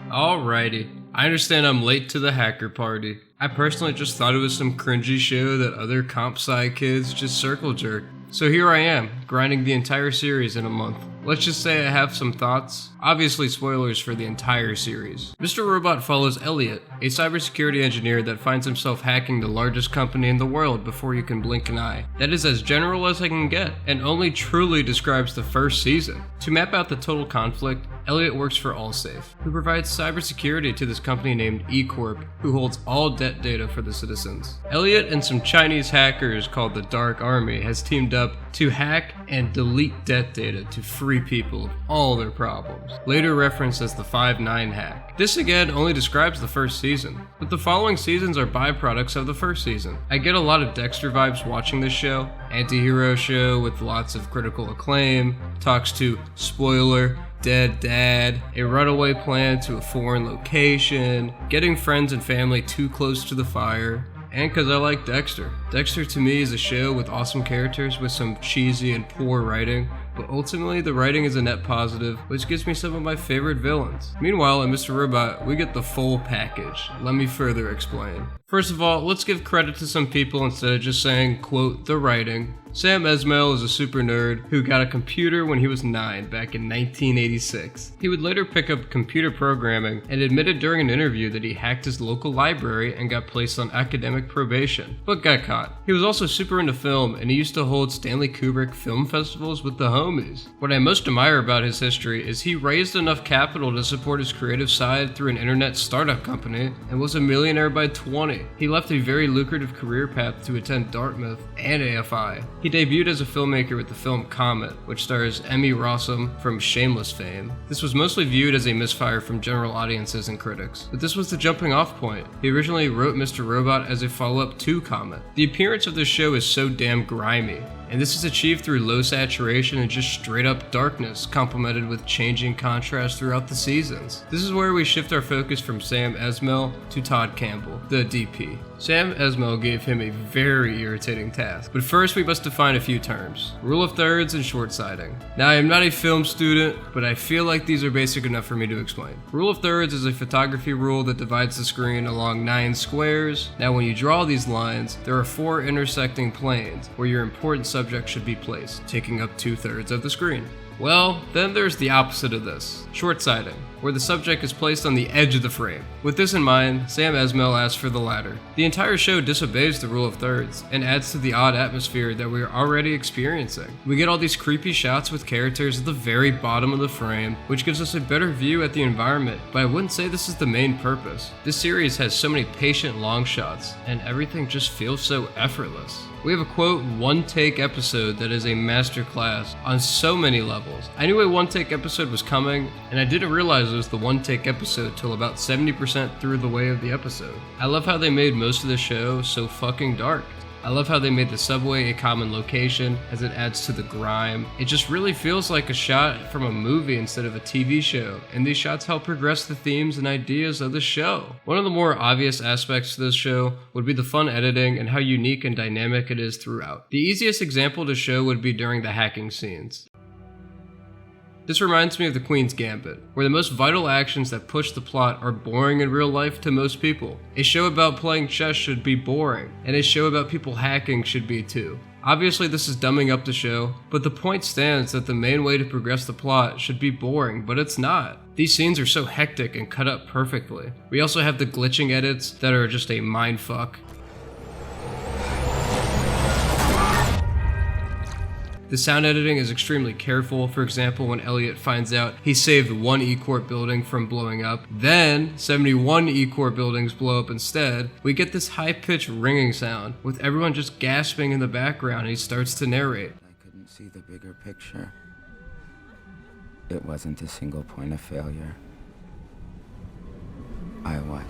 Alrighty, I understand I'm late to the hacker party. I personally just thought it was some cringy show that other comp sci kids just circle jerk. So here I am, grinding the entire series in a month. Let's just say I have some thoughts. Obviously spoilers for the entire series. Mr. Robot follows Elliot, a cybersecurity engineer that finds himself hacking the largest company in the world before you can blink an eye. That is as general as I can get, and only truly describes the first season. To map out the total conflict, Elliot works for Allsafe, who provides cybersecurity to this company named E-Corp, who holds all debt data for the citizens. Elliot and some Chinese hackers called the Dark Army has teamed up to hack and delete debt data to free people of all their problems, later referenced as the 5-9 hack. This again only describes the first season, but the following seasons are byproducts of the first season. I get a lot of Dexter vibes watching this show, anti-hero show with lots of critical acclaim, talks to, spoiler, dead dad, a runaway plan to a foreign location, getting friends and family too close to the fire, and because I like Dexter. Dexter to me is a show with awesome characters with some cheesy and poor writing, but ultimately the writing is a net positive, which gives me some of my favorite villains. Meanwhile, in Mr. Robot, we get the full package. Let me further explain. First of all, let's give credit to some people instead of just saying, quote, the writing. Sam Esmail is a super nerd who got a computer when he was 9 back in 1986. He would later pick up computer programming and admitted during an interview that he hacked his local library and got placed on academic probation, but got caught. He was also super into film and he used to hold Stanley Kubrick film festivals with the homies. What I most admire about his history is he raised enough capital to support his creative side through an internet startup company and was a millionaire by 20. He left a very lucrative career path to attend Dartmouth and AFI. He debuted as a filmmaker with the film Comet, which stars Emmy Rossum from Shameless fame. This was mostly viewed as a misfire from general audiences and critics, but this was the jumping off point. He originally wrote Mr. Robot as a follow-up to Comet. The appearance of this show is so damn grimy, and this is achieved through low saturation and just straight up darkness, complemented with changing contrast throughout the seasons. This is where we shift our focus from Sam Esmail to Todd Campbell, the DP. Sam Esmail gave him a very irritating task, but first we must define a few terms: rule of thirds and short-sighting. Now I am not a film student, but I feel like these are basic enough for me to explain. Rule of thirds is a photography rule that divides the screen along 9 squares. Now when you draw these lines, there are 4 intersecting planes where your important subject should be placed, taking up 2/3 of the screen. Well, then there's the opposite of this, short-sighting, where the subject is placed on the edge of the frame. With this in mind, Sam Esmail asked for the latter. The entire show disobeys the rule of thirds and adds to the odd atmosphere that we are already experiencing. We get all these creepy shots with characters at the very bottom of the frame, which gives us a better view at the environment, but I wouldn't say this is the main purpose. This series has so many patient long shots, and everything just feels so effortless. We have a quote one-take episode that is a masterclass on so many levels. I knew a one-take episode was coming, and I didn't realize it was the one-take episode till about 70% through the way of the episode. I love how they made most of the show so fucking dark. I love how they made the subway a common location as it adds to the grime. It just really feels like a shot from a movie instead of a TV show, and these shots help progress the themes and ideas of the show. One of the more obvious aspects to this show would be the fun editing and how unique and dynamic it is throughout. The easiest example to show would be during the hacking scenes. This reminds me of The Queen's Gambit, where the most vital actions that push the plot are boring in real life to most people. A show about playing chess should be boring, and a show about people hacking should be too. Obviously this is dumbing up the show, but the point stands that the main way to progress the plot should be boring, but it's not. These scenes are so hectic and cut up perfectly. We also have the glitching edits that are just a mindfuck. The sound editing is extremely careful. For example, when Elliot finds out he saved 1 E-Corp building from blowing up, then 71 E-Corp buildings blow up instead, we get this high-pitched ringing sound, with everyone just gasping in the background, and he starts to narrate. I couldn't see the bigger picture. It wasn't a single point of failure. I was.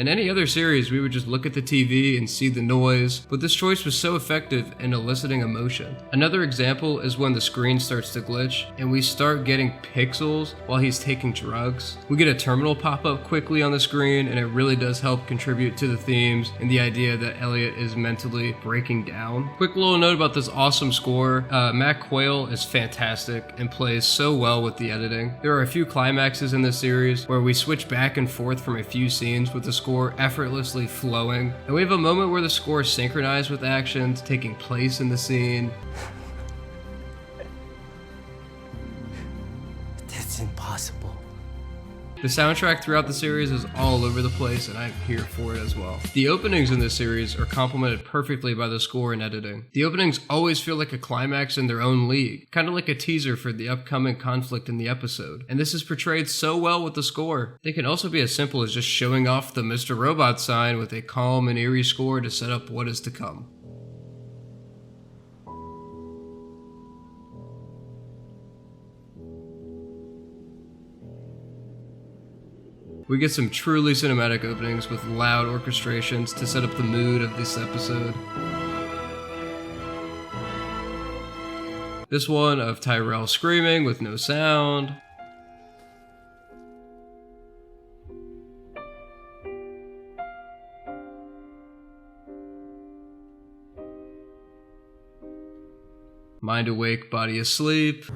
In any other series, we would just look at the TV and see the noise, but this choice was so effective in eliciting emotion. Another example is when the screen starts to glitch and we start getting pixels while he's taking drugs. We get a terminal pop up quickly on the screen, and it really does help contribute to the themes and the idea that Elliot is mentally breaking down. Quick little note about this awesome score. Mac Quayles is fantastic and plays so well with the editing. There are a few climaxes in this series where we switch back and forth from a few scenes with the score effortlessly flowing, and we have a moment where the score is synchronized with actions taking place in the scene. That's impossible. The soundtrack throughout the series is all over the place, and I'm here for it as well. The openings in this series are complemented perfectly by the score and editing. The openings always feel like a climax in their own league, kind of like a teaser for the upcoming conflict in the episode, and this is portrayed so well with the score. They can also be as simple as just showing off the Mr. Robot sign with a calm and eerie score to set up what is to come. We get some truly cinematic openings with loud orchestrations to set up the mood of this episode. This one of Tyrell screaming with no sound. Mind awake, body asleep.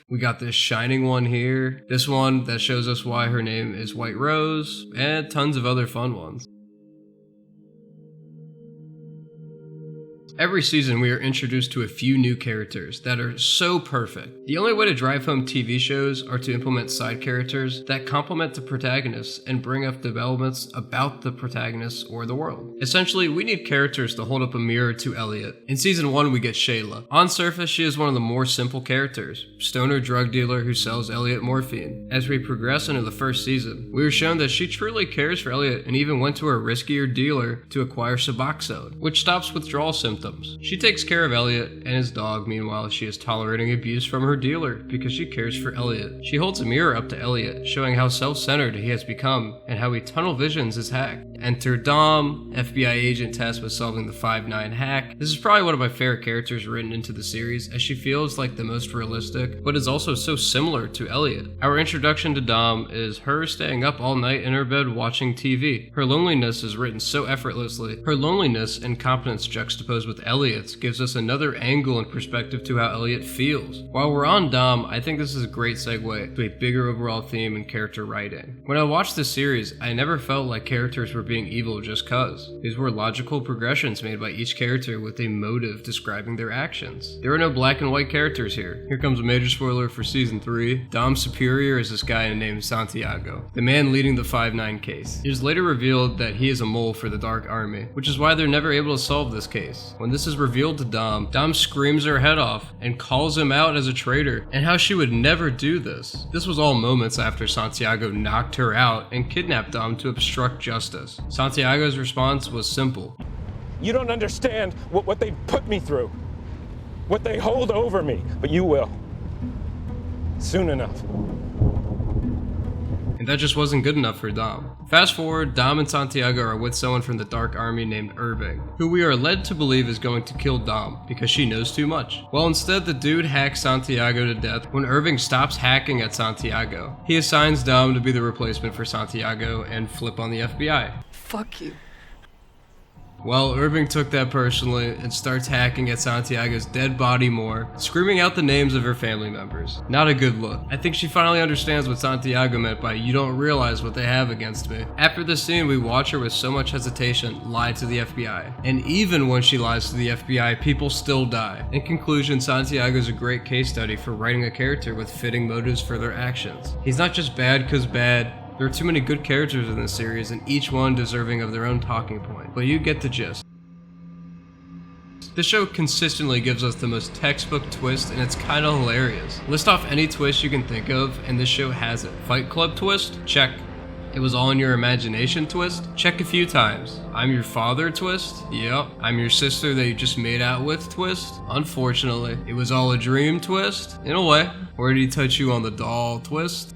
We got this shining one here, this one that shows us why her name is White Rose, and tons of other fun ones. Every season we are introduced to a few new characters that are so perfect. The only way to drive home TV shows are to implement side characters that complement the protagonists and bring up developments about the protagonists or the world. Essentially, we need characters to hold up a mirror to Elliot. In season 1 we get Shayla. On surface, she is one of the more simple characters, stoner drug dealer who sells Elliot morphine. As we progress into the first season, we are shown that she truly cares for Elliot and even went to a riskier dealer to acquire Suboxone, which stops withdrawal symptoms. She takes care of Elliot and his dog. Meanwhile, she is tolerating abuse from her dealer because she cares for Elliot. She holds a mirror up to Elliot, showing how self-centered he has become and how he tunnel visions his hack. Enter Dom, FBI agent tasked with solving the 5-9 hack. This is probably one of my favorite characters written into the series, as she feels like the most realistic, but is also so similar to Elliot. Our introduction to Dom is her staying up all night in her bed watching TV. Her loneliness is written so effortlessly. Her loneliness and competence juxtaposed with Elliot's gives us another angle and perspective to how Elliot feels. While we're on Dom, I think this is a great segue to a bigger overall theme in character writing. When I watched this series, I never felt like characters were being evil just cause. These were logical progressions made by each character with a motive describing their actions. There are no black and white characters here. Here comes a major spoiler for season 3. Dom's superior is this guy named Santiago, the man leading the 5-9 case. It is later revealed that he is a mole for the Dark Army, which is why they're never able to solve this case. When this is revealed to Dom screams her head off and calls him out as a traitor, and how she would never do this. This was all moments after Santiago knocked her out and kidnapped Dom to obstruct justice. Santiago's response was simple. You don't understand what they put me through, what they hold over me, but you will. Soon enough. And that just wasn't good enough for Dom. Fast forward, Dom and Santiago are with someone from the Dark Army named Irving, who we are led to believe is going to kill Dom because she knows too much. Well, instead the dude hacks Santiago to death when Irving stops hacking at Santiago. He assigns Dom to be the replacement for Santiago and flip on the FBI. Fuck you. Well, Irving took that personally and starts hacking at Santiago's dead body more, screaming out the names of her family members. Not a good look. I think she finally understands what Santiago meant by "you don't realize what they have against me." After this scene, we watch her with so much hesitation lie to the FBI. And even when she lies to the FBI, people still die. In conclusion, Santiago is a great case study for writing a character with fitting motives for their actions. He's not just bad cause bad. There are too many good characters in this series, and each one deserving of their own talking point, but you get the gist. This show consistently gives us the most textbook twist, and it's kinda hilarious. List off any twist you can think of, and this show has it. Fight Club twist? Check. It was all in your imagination twist? Check a few times. I'm your father twist? Yep. I'm your sister that you just made out with twist? Unfortunately. It was all a dream twist? In a way. Where did he touch you on the doll twist?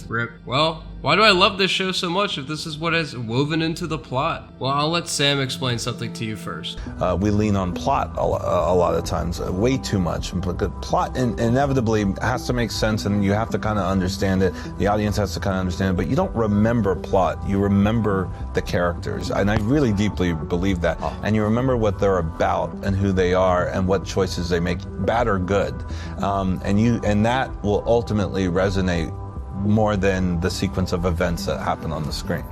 Rip. Well, why do I love this show so much if this is what is woven into the plot? Well, I'll let Sam explain something to you first. We lean on plot a lot of times, way too much. But the plot inevitably has to make sense, and you have to kind of understand it. The audience has to kind of understand it, but you don't remember plot. You remember the characters, and I really deeply believe that. And you remember what they're about and who they are and what choices they make, bad or good. And that will ultimately resonate more than the sequence of events that happen on the screen.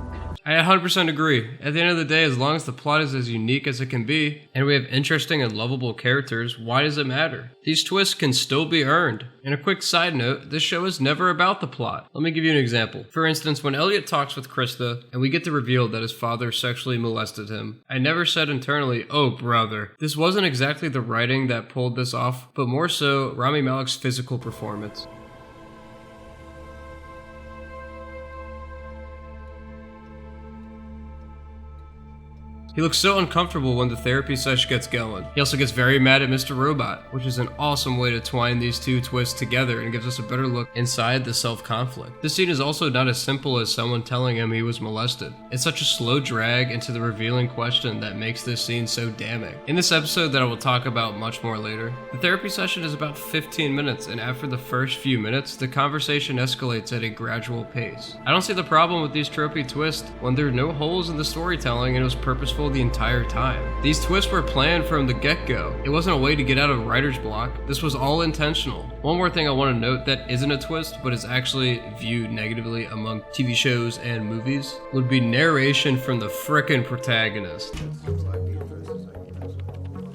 I 100% agree. At the end of the day, as long as the plot is as unique as it can be, and we have interesting and lovable characters, why does it matter? These twists can still be earned. And a quick side note, this show is never about the plot. Let me give you an example. For instance, when Elliot talks with Krista, and we get the reveal that his father sexually molested him, I never said internally, oh brother. This wasn't exactly the writing that pulled this off, but more so Rami Malek's physical performance. He looks so uncomfortable when the therapy session gets going. He also gets very mad at Mr. Robot, which is an awesome way to twine these two twists together and gives us a better look inside the self-conflict. This scene is also not as simple as someone telling him he was molested. It's such a slow drag into the revealing question that makes this scene so damning. In this episode that I will talk about much more later, the therapy session is about 15 minutes, and after the first few minutes, the conversation escalates at a gradual pace. I don't see the problem with these tropey twists when there are no holes in the storytelling and it was purposeful the entire time. These twists were planned from the get-go. It wasn't a way to get out of writer's block. This was all intentional. One more thing I want to note that isn't a twist, but is actually viewed negatively among TV shows and movies, would be narration from the frickin' protagonist.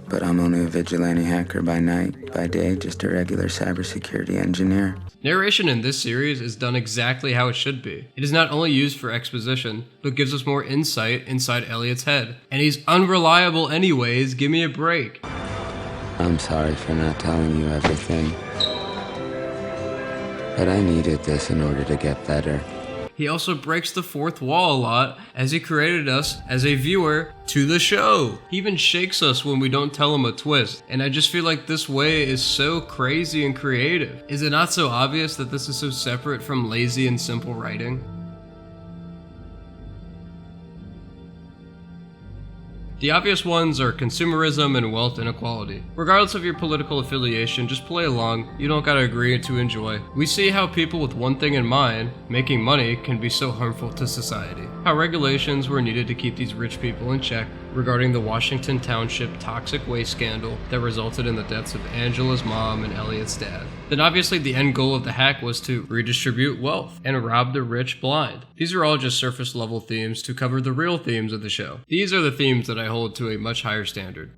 But I'm only a vigilante hacker by night. By day, just a regular cybersecurity engineer. Narration in this series is done exactly how it should be. It is not only used for exposition, but gives us more insight inside Elliot's head. And he's unreliable anyways, give me a break. I'm sorry for not telling you everything. But I needed this in order to get better. He also breaks the fourth wall a lot, as he created us, as a viewer, to the show. He even shakes us when we don't tell him a twist, and I just feel like this way is so crazy and creative. Is it not so obvious that this is so separate from lazy and simple writing? The obvious ones are consumerism and wealth inequality. Regardless of your political affiliation, just play along. You don't gotta agree to enjoy. We see how people with one thing in mind, making money, can be so harmful to society. How regulations were needed to keep these rich people in check regarding the Washington Township toxic waste scandal that resulted in the deaths of Angela's mom and Elliot's dad. Then obviously the end goal of the hack was to redistribute wealth and rob the rich blind. These are all just surface level themes to cover the real themes of the show. These are the themes that I hold to a much higher standard.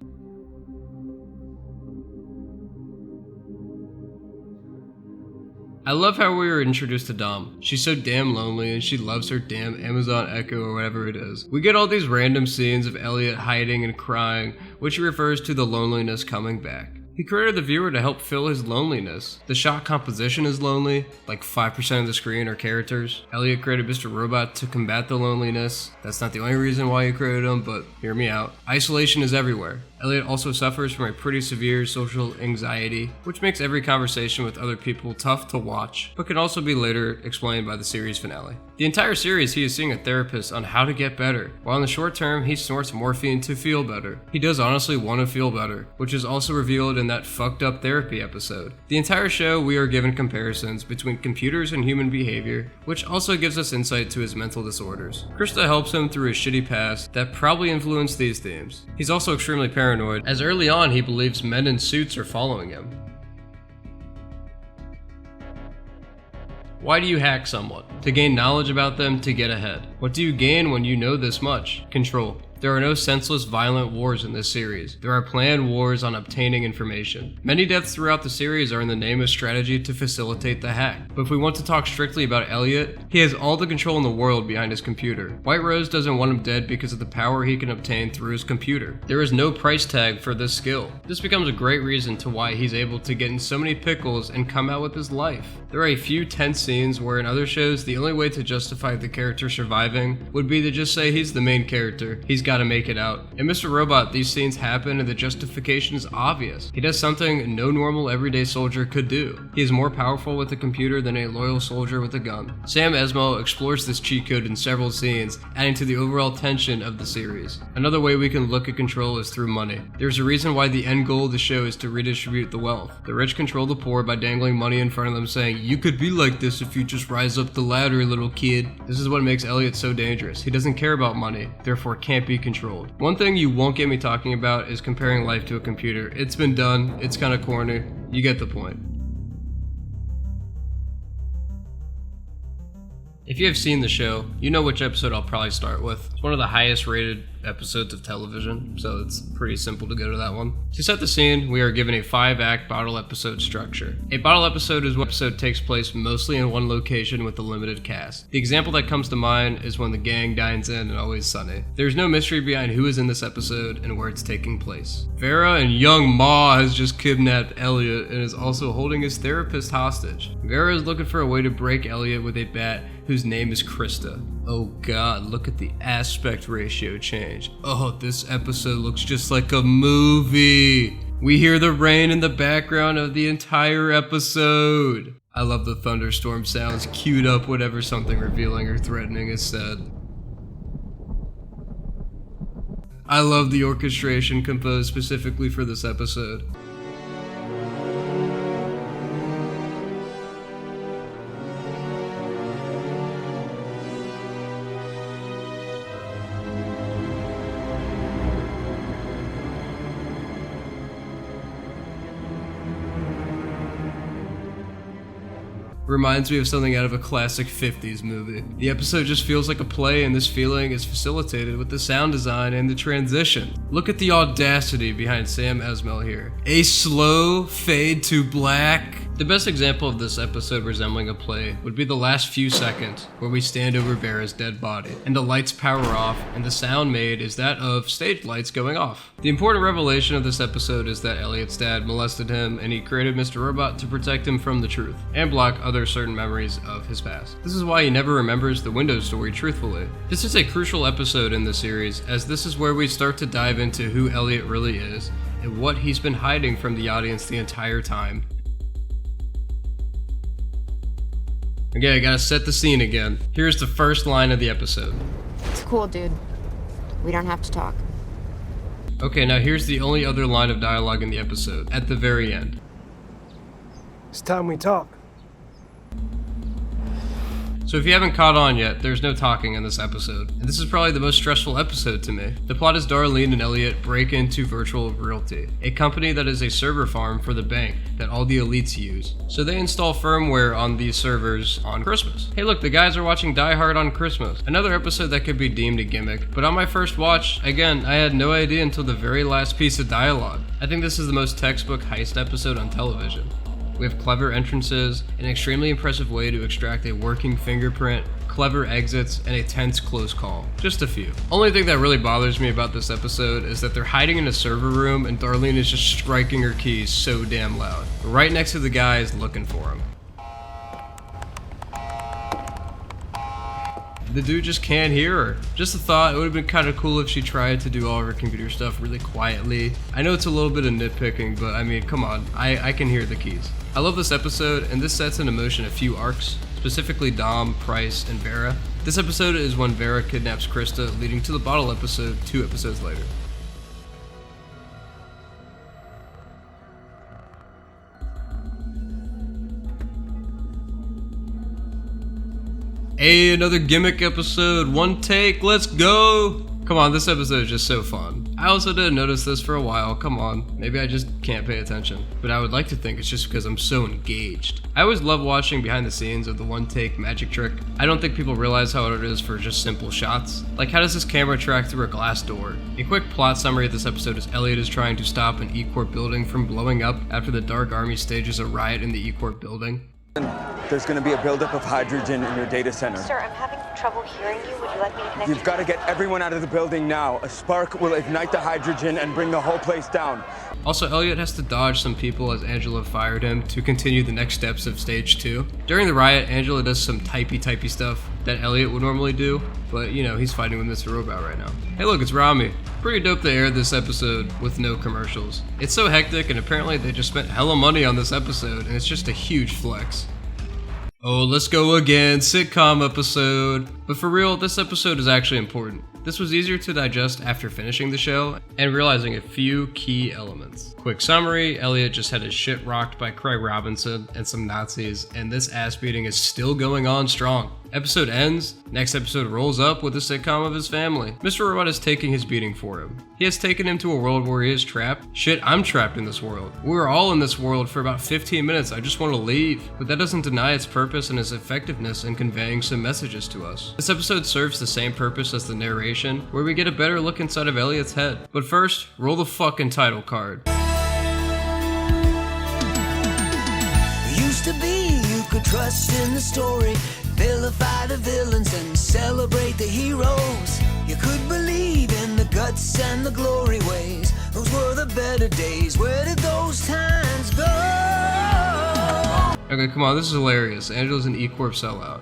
I love how we were introduced to Dom. She's so damn lonely and she loves her damn Amazon Echo or whatever it is. We get all these random scenes of Elliot hiding and crying, which refers to the loneliness coming back. He created the viewer to help fill his loneliness. The shot composition is lonely, like 5% of the screen are characters. Elliot created Mr. Robot to combat the loneliness. That's not the only reason why he created him, but hear me out. Isolation is everywhere. Elliot also suffers from a pretty severe social anxiety, which makes every conversation with other people tough to watch, but can also be later explained by the series finale. The entire series he is seeing a therapist on how to get better, while in the short term he snorts morphine to feel better. He does honestly want to feel better, which is also revealed in that fucked up therapy episode. The entire show we are given comparisons between computers and human behavior, which also gives us insight to his mental disorders. Krista helps him through his shitty past that probably influenced these themes. He's also extremely paranoid, as early on he believes men in suits are following him. Why do you hack someone? To gain knowledge about them, to get ahead. What do you gain when you know this much? Control. There are no senseless, violent wars in this series. There are planned wars on obtaining information. Many deaths throughout the series are in the name of strategy to facilitate the hack. But if we want to talk strictly about Elliot, he has all the control in the world behind his computer. White Rose doesn't want him dead because of the power he can obtain through his computer. There is no price tag for this skill. This becomes a great reason to why he's able to get in so many pickles and come out with his life. There are a few tense scenes where in other shows, the only way to justify the character surviving would be to just say he's the main character. He's got gotta make it out. In Mr. Robot, these scenes happen and the justification is obvious. He does something no normal everyday soldier could do. He is more powerful with a computer than a loyal soldier with a gun. Sam Esmail explores this cheat code in several scenes, adding to the overall tension of the series. Another way we can look at control is through money. There's a reason why the end goal of the show is to redistribute the wealth. The rich control the poor by dangling money in front of them saying, "You could be like this if you just rise up the ladder, little kid." This is what makes Elliot so dangerous. He doesn't care about money, therefore can't be controlled. One thing you won't get me talking about is comparing life to a computer. It's been done, it's kinda corny, you get the point. If you have seen the show, you know which episode I'll probably start with. It's one of the highest rated episodes of television, so it's pretty simple to go to that one. To set the scene, we are given a 5-act bottle episode structure. A bottle episode is when an episode takes place mostly in one location with a limited cast. The example that comes to mind is when the gang dines in Always Sunny. There's no mystery behind who is in this episode and where it's taking place. Vera and young Ma has just kidnapped Elliot and is also holding his therapist hostage. Vera is looking for a way to break Elliot with a bat whose name is Krista. Oh god, look at the aspect ratio change. Oh, this episode looks just like a movie. We hear the rain in the background of the entire episode. I love the thunderstorm sounds queued up whenever something revealing or threatening is said. I love the orchestration composed specifically for this episode. Reminds me of something out of a classic 50s movie. The episode just feels like a play, and this feeling is facilitated with the sound design and the transition. Look at the audacity behind Sam Esmail here. A slow fade to black. The best example of this episode resembling a play would be the last few seconds where we stand over Vera's dead body and the lights power off and the sound made is that of stage lights going off. The important revelation of this episode is that Elliot's dad molested him and he created Mr. Robot to protect him from the truth and block other certain memories of his past. This is why he never remembers the Windows story truthfully. This is a crucial episode in the series as this is where we start to dive into who Elliot really is and what he's been hiding from the audience the entire time. Okay, I gotta set the scene again. Here's the first line of the episode. It's cool, dude. We don't have to talk. Okay, now here's the only other line of dialogue in the episode, at the very end. It's time we talk. So if you haven't caught on yet, there's no talking in this episode. And this is probably the most stressful episode to me. The plot is Darlene and Elliot break into Virtual Realty, a company that is a server farm for the bank that all the elites use. So they install firmware on these servers on Christmas. Hey look, the guys are watching Die Hard on Christmas. Another episode that could be deemed a gimmick, but on my first watch, again, I had no idea until the very last piece of dialogue. I think this is the most textbook heist episode on television. We have clever entrances, an extremely impressive way to extract a working fingerprint, clever exits, and a tense close call. Just a few. Only thing that really bothers me about this episode is that they're hiding in a server room and Darlene is just striking her keys so damn loud, right next to the guys looking for him. The dude just can't hear her. Just a thought, it would have been kind of cool if she tried to do all of her computer stuff really quietly. I know it's a little bit of nitpicking, but I mean, come on, I can hear the keys. I love this episode, and this sets into motion a few arcs, specifically Dom, Price, and Vera. This episode is when Vera kidnaps Krista, leading to the bottle episode 2 episodes later. Hey, another gimmick episode, one take, let's go! Come on, this episode is just so fun. I also didn't notice this for a while, come on. Maybe I just can't pay attention. But I would like to think it's just because I'm so engaged. I always love watching behind the scenes of the one take magic trick. I don't think people realize how hard it is for just simple shots. Like, how does this camera track through a glass door? A quick plot summary of this episode is Elliot is trying to stop an E-Corp building from blowing up after the Dark Army stages a riot in the E-Corp building. There's going to be a buildup of hydrogen in your data center. Sir, I'm having trouble hearing you. Would you like me to connect? You've got to get everyone out of the building now. A spark will ignite the hydrogen and bring the whole place down. Also, Elliot has to dodge some people as Angela fired him to continue the next steps of stage 2. During the riot, Angela does some typey stuff that Elliot would normally do, but you know, he's fighting with Mr. Robot right now. Hey look, it's Rami. Pretty dope they aired this episode with no commercials. It's so hectic, and apparently they just spent hella money on this episode, and it's just a huge flex. Oh, let's go again, sitcom episode. But for real, this episode is actually important. This was easier to digest after finishing the show and realizing a few key elements. Quick summary, Elliot just had his shit rocked by Craig Robinson and some Nazis, and this ass beating is still going on strong. Episode ends, next episode rolls up with a sitcom of his family. Mr. Robot is taking his beating for him. He has taken him to a world where he is trapped. Shit, I'm trapped in this world. We're all in this world for about 15 minutes, I just want to leave. But that doesn't deny its purpose and its effectiveness in conveying some messages to us. This episode serves the same purpose as the narration, where we get a better look inside of Elliot's head. But first, roll the fucking title card. Used to be you could trust in the story, vilify the villains and celebrate the heroes. You could believe in the guts and the glory ways. Those were the better days. Where did those times go? Okay, come on, this is hilarious. Angela's an E-Corp sellout.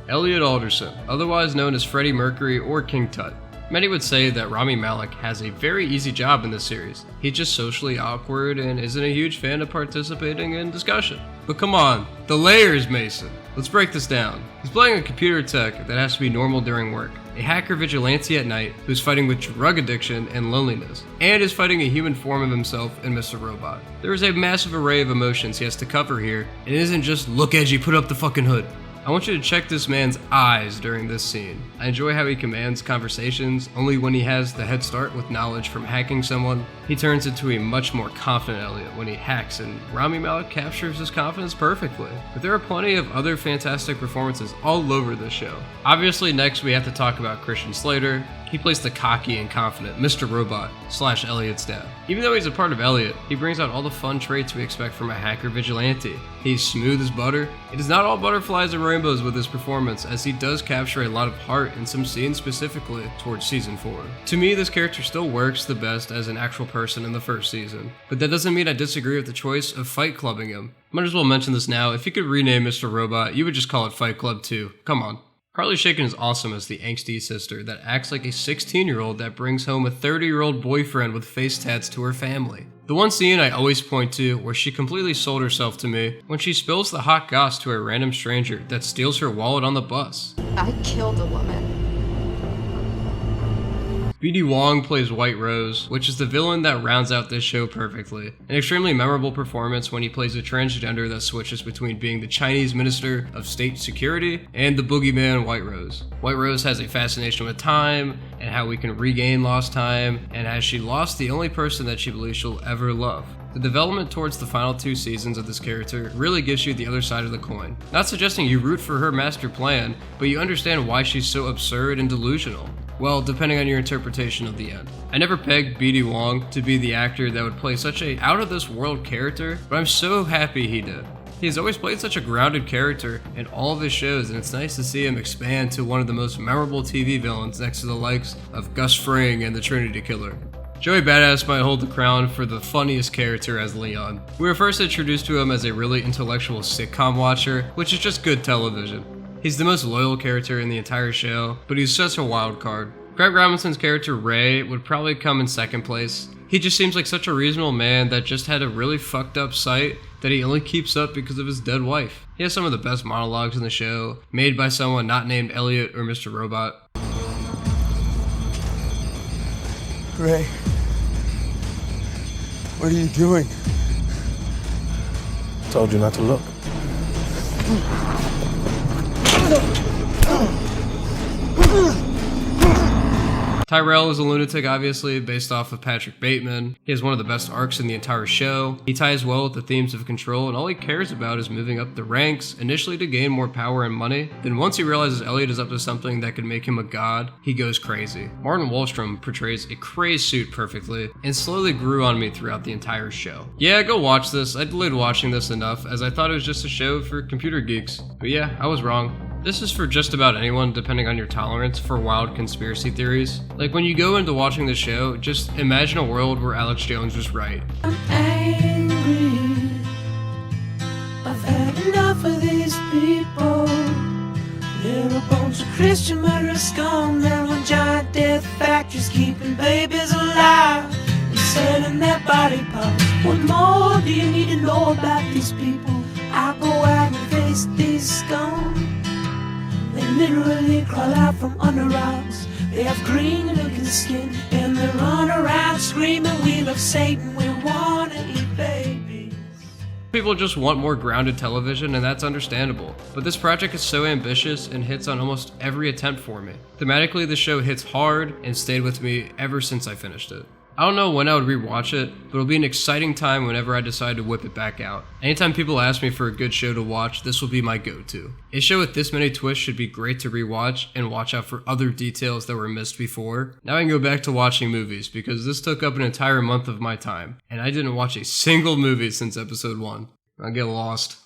Elliot Alderson, otherwise known as Freddie Mercury or King Tut. Many would say that Rami Malek has a very easy job in this series. He's just socially awkward and isn't a huge fan of participating in discussion. But come on, the layers, Mason. Let's break this down. He's playing a computer tech that has to be normal during work, a hacker vigilante at night who's fighting with drug addiction and loneliness, and is fighting a human form of himself in Mr. Robot. There is a massive array of emotions he has to cover here, and it isn't just, look edgy, put up the fucking hood. I want you to check this man's eyes during this scene. I enjoy how he commands conversations only when he has the head start with knowledge from hacking someone. He turns into a much more confident Elliot when he hacks, and Rami Malek captures his confidence perfectly. But there are plenty of other fantastic performances all over this show. Obviously, next we have to talk about Christian Slater. He plays the cocky and confident Mr. Robot / Elliot's dad. Even though he's a part of Elliot, he brings out all the fun traits we expect from a hacker vigilante. He's smooth as butter. It is not all butterflies and rainbows with his performance, as he does capture a lot of heart in some scenes specifically towards season 4. To me, this character still works the best as an actual person in the first season, but that doesn't mean I disagree with the choice of Fight Clubbing him. Might as well mention this now, if you could rename Mr. Robot, you would just call it Fight Club 2. Come on. Carly Shaken is awesome as the angsty sister that acts like a 16-year-old that brings home a 30-year-old boyfriend with face tats to her family. The one scene I always point to where she completely sold herself to me when she spills the hot goss to a random stranger that steals her wallet on the bus. I killed a woman. BD Wong plays White Rose, which is the villain that rounds out this show perfectly. An extremely memorable performance when he plays a transgender that switches between being the Chinese Minister of State Security and the boogeyman White Rose. White Rose has a fascination with time and how we can regain lost time, and as she lost the only person that she believes she'll ever love. The development towards the final 2 seasons of this character really gives you the other side of the coin. Not suggesting you root for her master plan, but you understand why she's so absurd and delusional. Well, depending on your interpretation of the end. I never pegged BD Wong to be the actor that would play such a out-of-this-world character, but I'm so happy he did. He's always played such a grounded character in all of his shows, and it's nice to see him expand to one of the most memorable TV villains next to the likes of Gus Fring and the Trinity Killer. Joey Badass might hold the crown for the funniest character as Leon. We were first introduced to him as a really intellectual sitcom watcher, which is just good television. He's the most loyal character in the entire show, but he's such a wild card. Craig Robinson's character Ray would probably come in second place. He just seems like such a reasonable man that just had a really fucked up sight that he only keeps up because of his dead wife. He has some of the best monologues in the show, made by someone not named Elliot or Mr. Robot. Ray, what are you doing? Told you not to look. Tyrell is a lunatic, obviously, based off of Patrick Bateman. He has one of the best arcs in the entire show. He ties well with the themes of control, and all he cares about is moving up the ranks, initially to gain more power and money. Then once he realizes Elliot is up to something that could make him a god, he goes crazy. Martin Wallstrom portrays a crazed suit perfectly, and slowly grew on me throughout the entire show. Yeah, go watch this. I delayed watching this enough, as I thought it was just a show for computer geeks. But yeah, I was wrong. This is for just about anyone, depending on your tolerance for wild conspiracy theories. Like, when you go into watching the show, just imagine a world where Alex Jones was right. I'm angry. I've had enough of these people. They're a bunch body parts. What more do you need to know about these people? I go out and face these scum. They literally crawl out from under rocks. They have green looking skin and they run around screaming, we love Satan, we wanna eat babies. People just want more grounded television, and that's understandable. But this project is so ambitious and hits on almost every attempt for me. Thematically, the show hits hard and stayed with me ever since I finished it. I don't know when I would rewatch it, but it'll be an exciting time whenever I decide to whip it back out. Anytime people ask me for a good show to watch, this will be my go-to. A show with this many twists should be great to rewatch and watch out for other details that were missed before. Now I can go back to watching movies because this took up an entire month of my time, and I didn't watch a single movie since episode 1. I'll get lost.